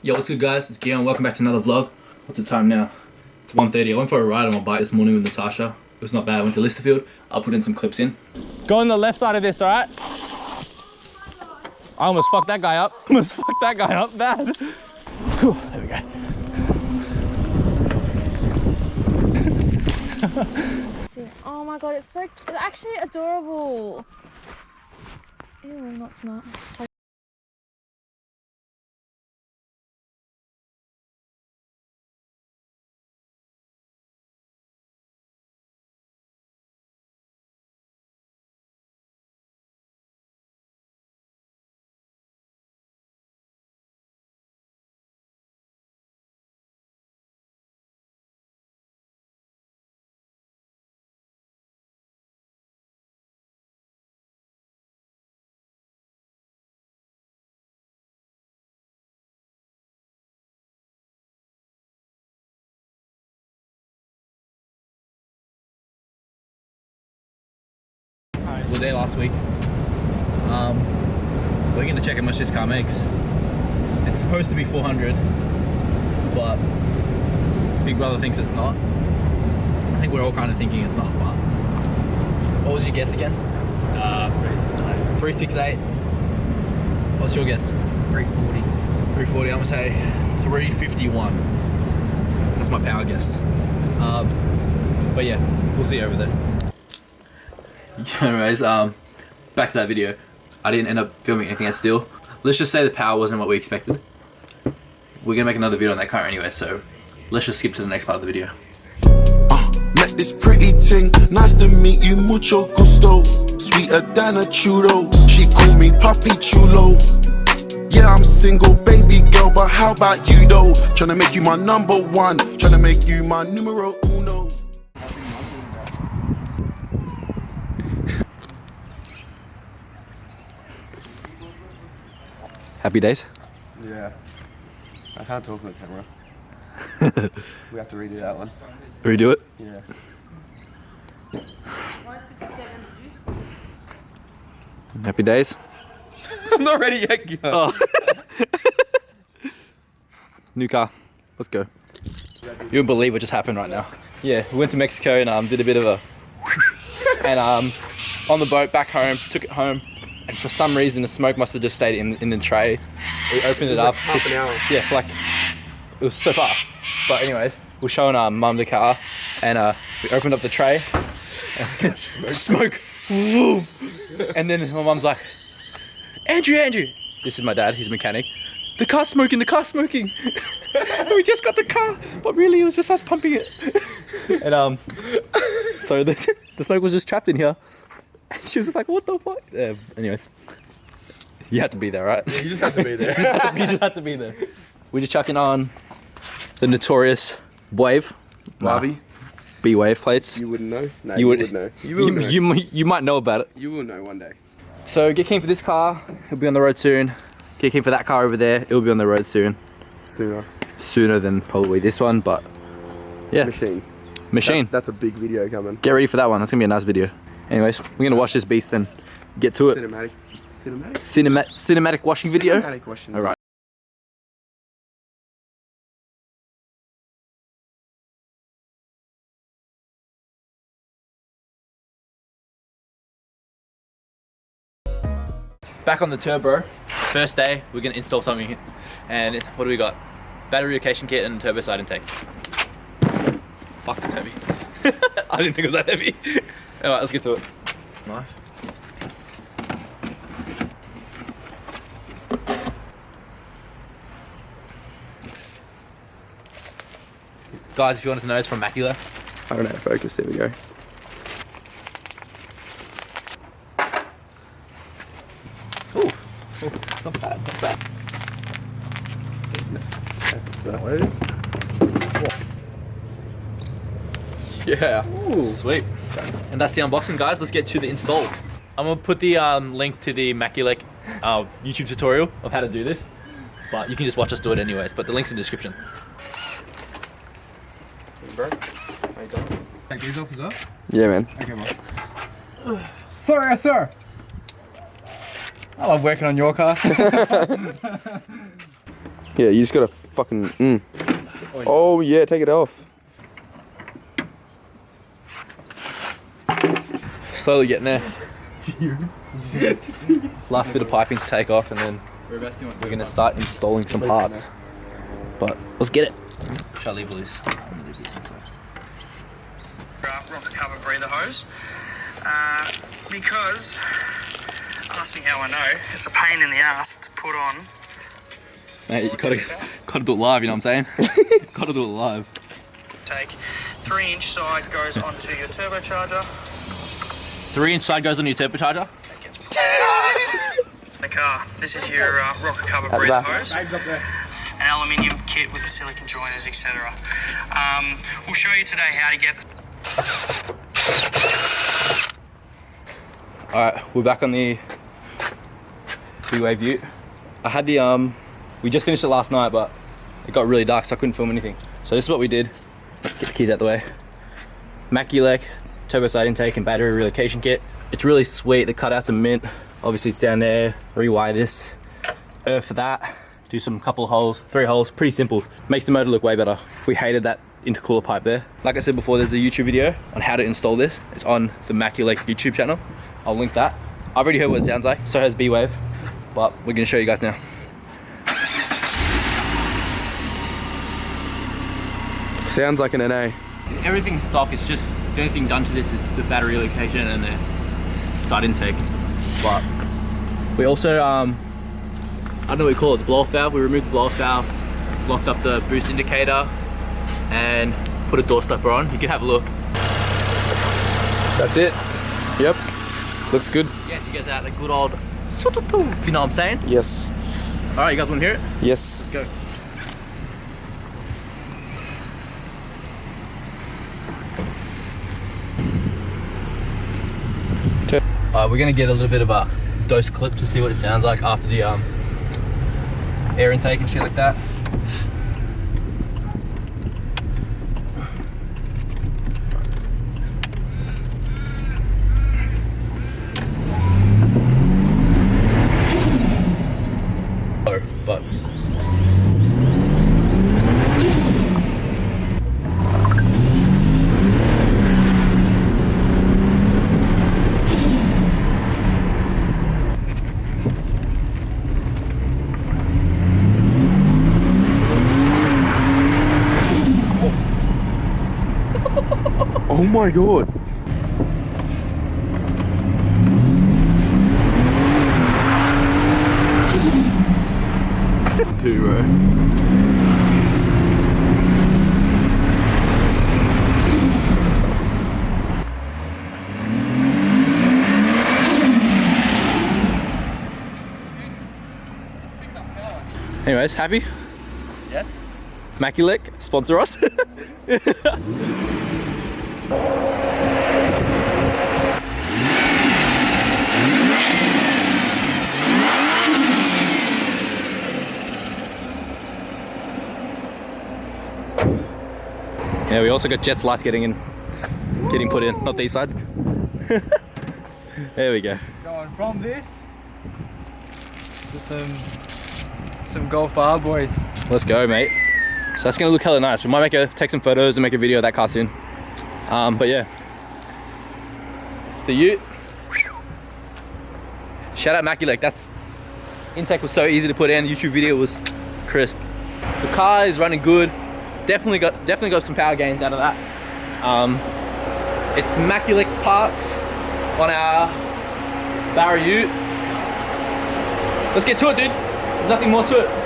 Yo, what's good guys? It's Gyon. Welcome back to another vlog. What's the time now? It's 1:30. I went for a ride on my bike this morning with Natasha. It was not bad. I went to Listerfield. I'll put in some clips in. Go on the left side of this, alright? I almost fucked that guy up. Bad. Whew, there we go. Oh my god, it's actually adorable. Ew, no, it's not. We were there last week. We're going to check how much this car makes. It's supposed to be 400, but Big Brother thinks it's not. I think we're all kind of thinking it's not, but what was your guess again? 368. 368. What's your guess? 340. 340. I'm gonna say 351. That's my power guess. But yeah, we'll see you over there. Anyways, back to that video. I didn't end up filming anything at Steel. Let's just say the power wasn't what we expected. We're gonna make another video on that car anyway, so let's just skip to the next part of the video. Met this pretty ting, nice to meet you, mucho gusto. Sweeter than a churro, she call me Papi Chulo. Yeah, I'm single, baby girl, but how about you though? Tryna make you my number one, tryna make you my numero uno. Happy days? Yeah. I can't talk on the camera. We have to redo that one. Redo it? Yeah. 167. Happy days? I'm not ready yet, Gyon. Oh. New car. Let's go. You wouldn't believe what just happened right now. Yeah, we went to Mexico and did a bit of a and on the boat back home, took it home, and for some reason the smoke must have just stayed in the tray. We opened it up. Like half an hour. Yeah, for like it was so far. But anyways, we're showing our mum the car, and we opened up the tray. And smoke. And then my mum's like, Andrew. This is my dad. He's a mechanic. The car's smoking. We just got the car, but really it was just us pumping it. And so the smoke was just trapped in here. And she was just like, what the fuck? Anyways, you had to be there, right? Yeah, you just have to be there. You just had to be there. We're just chucking on the notorious wave. Barbie? B-wave plates. You wouldn't know? No, You you would- would know. You will know. You might know about it. You will know one day. So get keen for this car. It'll be on the road soon. Get keen for that car over there. It'll be on the road soon. Sooner than probably this one, but yeah. Machine. That's a big video coming. Get ready for that one. That's gonna be a nice video. Anyways, we're gonna watch this beast and get to it. Cinematic washing video. Cinematic washing. All right. Back on the turbo. First day, we're gonna install something. And what do we got? Battery location kit and turbo side intake. Fuck, that's heavy. I didn't think it was that heavy. Alright, let's get to it. Knife. Guys, if you wanted to know, it's from Macula. I don't know how to focus. There we go. Ooh, not bad, not bad. Is that what it is? Yeah. Ooh. Sweet. And that's the unboxing, guys. Let's get to the install. I'm gonna put the link to the Macula YouTube tutorial of how to do this, but you can just watch us do it anyways. But the link's in the description. Bro, how you doing? Take these off as well? Yeah, man. Okay, bro. Sir. I love working on your car. Yeah, you just gotta fucking. Oh yeah, take it off. Slowly getting there. Last bit of piping to take off, and then we're gonna start installing some parts. But let's get it. Shall I leave all this? Rock cover breather hose because, ask me how I know, it's a pain in the ass to put on. Mate, you gotta do it live, you know what I'm saying? Gotta do it live. Take 3-inch side goes onto your turbocharger. 3-inch side goes on your turbocharger? That gets the car. This is your rock cover breather hose. An aluminium kit with the silicone joiners, etc. We'll show you today how to get. Alright, we're back on the B-Wave Ute. I had the we just finished it last night, but it got really dark, so I couldn't film anything. So this is what we did. Get the keys out the way. Maculec, turbo side intake and battery relocation kit. It's really sweet. The cutouts are mint. Obviously it's down there. Rewire this, earth for that. Do some couple holes, 3 holes, pretty simple. Makes the motor look way better. We hated that intercooler pipe there. Like I said before, there's a YouTube video on how to install this. It's on the Maculec YouTube channel. I'll link that. I've already heard what it sounds like, so has B-Wave, but we're gonna show you guys now. Sounds like an NA. Everything's stock, it's just the only thing done to this is the battery relocation and the side intake. But we also, I don't know what we call it, the blow-off valve. We removed the blow-off valve, locked up the boost indicator, and put a door stopper on. You can have a look. That's it. Yep. Looks good. Yeah, to get that a good old if you know what I'm saying. Yes. Alright, you guys want to hear it? Yes. Let's go. We're gonna get a little bit of a dose clip to see what it sounds like after the air intake and shit like that. But Oh my god. Dude, bro. anyways, happy? Yes. Maculec, sponsor us. Yeah, we also got Jet's lights getting put in, not these sides. There we go. Going from this to some Golf R boys. Let's go, mate. So that's gonna look hella nice. We might take some photos and make a video of that car soon. But yeah, the Ute. Shout out Maculec. That's intake was so easy to put in. The YouTube video was crisp. The car is running good. Definitely got some power gains out of that. It's Maculec parts on our Barra Ute. Let's get to it, dude. There's nothing more to it.